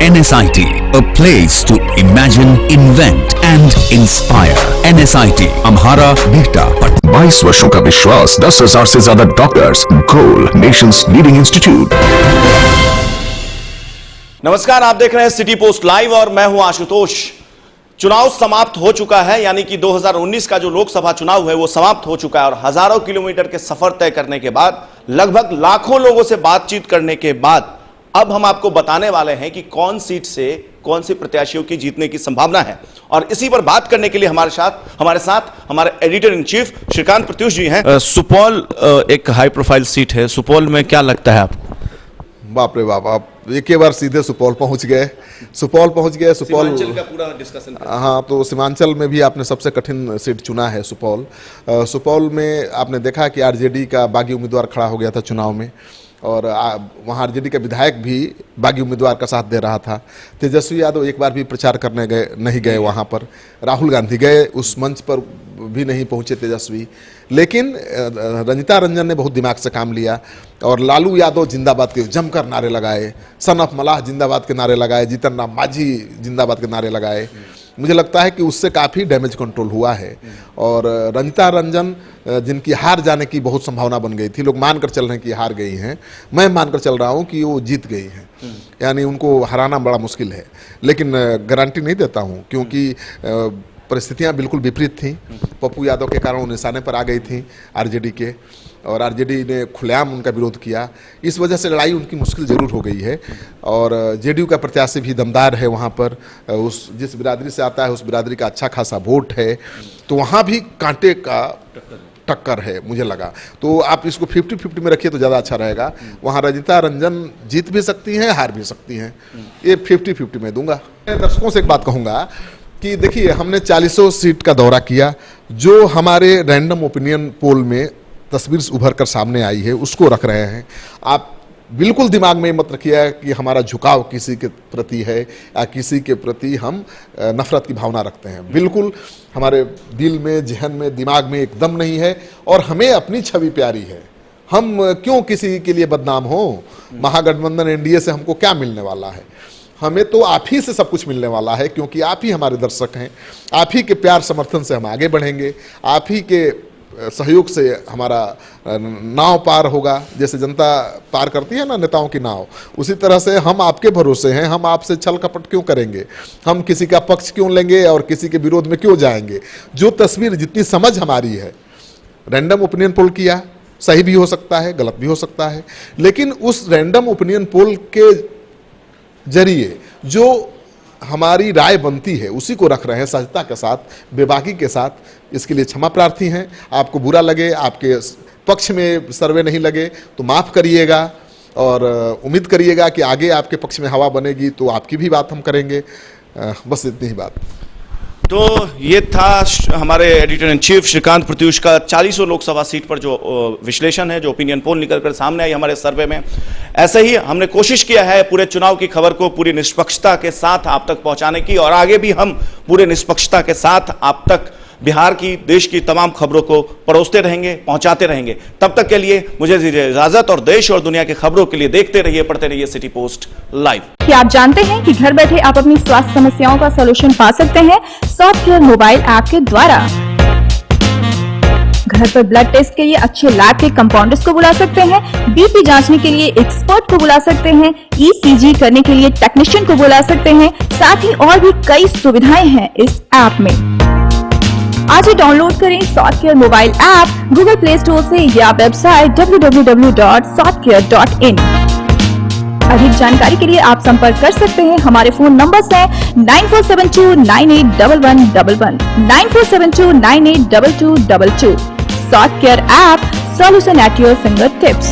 NSIT, a place to imagine, invent and inspire. NSIT, Amhara, Bihta, Patna. 22 वर्षों का विश्वास, 10,000 से ज्यादा डॉक्टर्स, गोल नेशंस लीडिंग इंस्टीट्यूट। नमस्कार, आप देख रहे हैं सिटी पोस्ट लाइव और मैं हूं आशुतोष। चुनाव समाप्त हो चुका है, यानी कि 2019 का जो लोकसभा चुनाव है वो समाप्त हो चुका है और हजारों किलोमीटर के सफर तय करने के बाद, लगभग लाखों लोगों से बातचीत करने के बाद अब हम आपको बताने वाले हैं कि कौन सीट से कौन से प्रत्याशियों की जीतने की संभावना है। और इसी पर बात करने के लिए हमारे साथ हमारे editor in chief Shrikant Pratyush ji हैं। सुपौल एक हाई प्रोफाइल सीट है, सुपौल में क्या लगता है आपको? बाप रे बाप, आप एक ही बार सीधे सुपौल पहुंच गए। सुपौल सीमांचल का पूरा डिस्कशन। हाँ, तो सीमांचल में भी आपने सबसे कठिन सीट चुना है सुपौल। सुपौल में आपने देखा कि आरजेडी का बागी उम्मीदवार खड़ा हो गया था चुनाव में और वहाँ आरजेडी का विधायक भी बागी उम्मीदवार का साथ दे रहा था। तेजस्वी यादव एक बार भी प्रचार करने नहीं गए वहाँ पर। राहुल गांधी गए, उस मंच पर भी नहीं पहुँचे तेजस्वी। लेकिन रंजिता रंजन ने बहुत दिमाग से काम लिया और लालू यादव जिंदाबाद के जमकर नारे लगाए, सन ऑफ मलाह जिंदाबाद के नारे लगाए, जीतन राम मांझी जिंदाबाद के नारे लगाए। मुझे लगता है कि उससे काफ़ी डैमेज कंट्रोल हुआ है और रंजिता रंजन जिनकी हार जाने की बहुत संभावना बन गई थी, लोग मानकर चल रहे हैं कि हार गई हैं, मैं मानकर चल रहा हूं कि वो जीत गई हैं। यानी उनको हराना बड़ा मुश्किल है, लेकिन गारंटी नहीं देता हूं क्योंकि परिस्थितियां बिल्कुल विपरीत थीं। पप्पू यादव के कारण वो निशाने पर आ गई थी आरजेडी के और आरजेडी ने खुलेआम उनका विरोध किया। इस वजह से लड़ाई उनकी मुश्किल जरूर हो गई है और जेडीयू का प्रत्याशी भी दमदार है वहाँ पर, उस जिस बिरादरी से आता है उस बिरादरी का अच्छा खासा वोट है, तो वहाँ भी कांटे का टक्कर है मुझे लगा। तो आप इसको 50-50 में रखिए तो ज़्यादा अच्छा रहेगा। वहाँ रंजिता रंजन जीत भी सकती हैं, हार भी सकती हैं, ये 50-50 में दूंगा। दर्शकों से एक बात कहूँगा कि देखिए, हमने 40 सीट का दौरा किया, जो हमारे रैंडम ओपिनियन पोल में तस्वीर उभर कर सामने आई है उसको रख रहे हैं। आप बिल्कुल दिमाग में मत रखिए कि हमारा झुकाव किसी के प्रति है या किसी के प्रति हम नफरत की भावना रखते हैं। बिल्कुल हमारे दिल में, जहन में, दिमाग में एकदम नहीं है और हमें अपनी छवि प्यारी है। हम क्यों किसी के लिए बदनाम हो? महागठबंधन एनडीए से हमको क्या मिलने वाला है? हमें तो आप ही से सब कुछ मिलने वाला है क्योंकि आप ही हमारे दर्शक हैं। आप ही के प्यार समर्थन से हम आगे बढ़ेंगे, आप ही के सहयोग से हमारा नाव पार होगा। जैसे जनता पार करती है ना नेताओं की नाव, उसी तरह से हम आपके भरोसे हैं। हम आपसे छल कपट क्यों करेंगे? हम किसी का पक्ष क्यों लेंगे और किसी के विरोध में क्यों जाएंगे? जो तस्वीर, जितनी समझ हमारी है, रैंडम ओपिनियन पोल किया, सही भी हो सकता है, गलत भी हो सकता है, लेकिन उस रैंडम ओपिनियन पोल के जरिए जो हमारी राय बनती है उसी को रख रहे हैं सहजता के साथ, बेबाकी के साथ। इसके लिए क्षमा प्रार्थी हैं। आपको बुरा लगे, आपके पक्ष में सर्वे नहीं लगे तो माफ़ करिएगा और उम्मीद करिएगा कि आगे आपके पक्ष में हवा बनेगी तो आपकी भी बात हम करेंगे। बस इतनी ही बात। तो ये था हमारे editor in chief Shrikant Pratyush का 40 लोकसभा सीट पर जो विश्लेषण है, जो ओपिनियन पोल निकल कर सामने आई हमारे सर्वे में। ऐसे ही हमने कोशिश किया है पूरे चुनाव की खबर को पूरी निष्पक्षता के साथ आप तक पहुंचाने की और आगे भी हम पूरे निष्पक्षता के साथ आप तक बिहार की, देश की तमाम खबरों को परोसते रहेंगे, पहुंचाते रहेंगे। तब तक के लिए मुझे दीजिए इजाजत और देश और दुनिया की खबरों के लिए देखते रहिए, पढ़ते रहिए सिटी पोस्ट लाइव। क्या आप जानते हैं कि घर बैठे आप अपनी स्वास्थ्य समस्याओं का सलूशन पा सकते हैं सॉफ्टकेयर मोबाइल ऐप के द्वारा। घर पर ब्लड टेस्ट के लिए अच्छे लैब के कंपाउंडर्स को बुला सकते हैं, बीपी जांचने के लिए एक्सपर्ट को बुला सकते हैं, ईसीजी करने के लिए टेक्नीशियन को बुला सकते हैं। साथ ही और भी कई सुविधाएं हैं इस ऐप में। आज ही डाउनलोड करें Softcare mobile app Google Play Store से या वेबसाइट www.softcare.in। अधिक जानकारी के लिए आप संपर्क कर सकते हैं। हमारे फोन नंबर्स हैं 9472981111, 9472982222। Softcare app, solution at your finger tips.